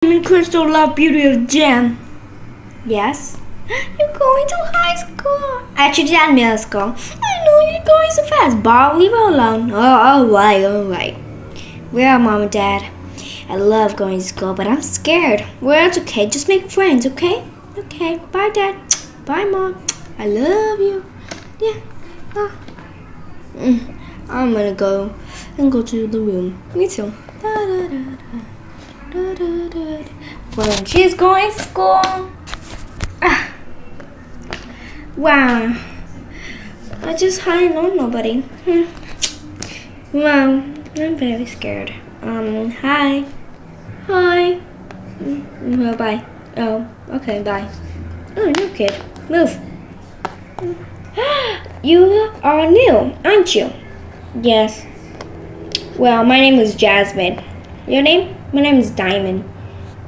And Crystal love beauty of gem. Yes. You're going to high school. Actually, that's middle school. I know you're going so fast, Bob. Leave her alone. Oh, alright. Where are Mom and Dad? I love going to school, but I'm scared. Well, it's okay. Just make friends, okay? Okay. Bye, Dad. Bye, Mom. I love you. Yeah. I'm gonna go to the room. Me too. When she's going to school. Wow. I just hardly know nobody. Wow. I'm very scared. Hi. Hi. Oh, bye. Oh, okay, bye. Oh, no, kid. Move. You are new, aren't you? Yes. Well, my name is Jasmine. Your name? My name is Diamond.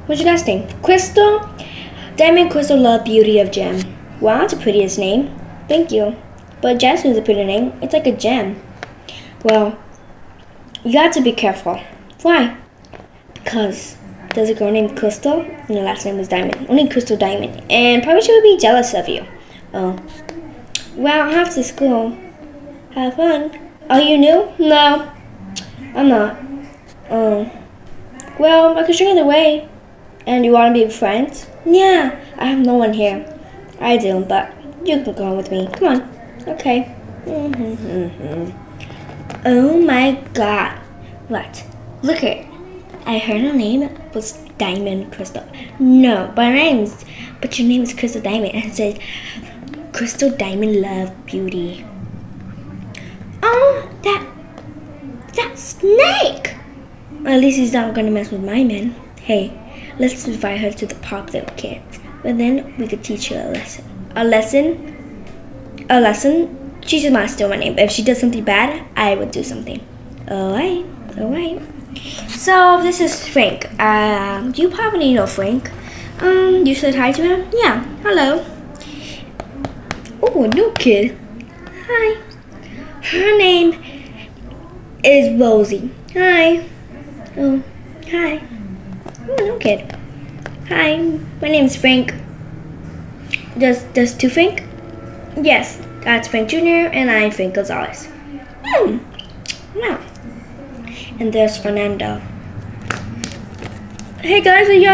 What's your last name? Crystal? Diamond, Crystal love beauty of gem. Wow, that's the prettiest name. Thank you. But Jasmine's a pretty name. It's like a gem. Well, you got to be careful. Why? Because there's a girl named Crystal, and her last name is Diamond. Only Crystal Diamond. And probably she would be jealous of you. Oh. Well, after school. Have fun. Are you new? No, I'm not. Oh. Well, I could show you the way. And you want to be friends? Yeah, I have no one here. I do, but you can go with me. Come on. Okay. Oh my God. What? Look at it. I heard her name was Diamond Crystal. No, but your name is Crystal Diamond. And it says Crystal Diamond love beauty. Oh, that snake. At least he's not gonna mess with my men. Hey, let's invite her to the park, little kids. But then we could teach her a lesson. A lesson? She just might steal my name. But if she does something bad, I would do something. Alright. So this is Frank. You probably know Frank. You said hi to him? Yeah. Hello. Oh, a new kid. Hi. Her name is Rosie. Hi. Oh, hi. Oh, no kid. Hi, my name is Frank. Does two Frank? Yes, that's Frank Jr. and I'm Frank Gonzalez. Wow. And there's Fernando. Hey guys, are you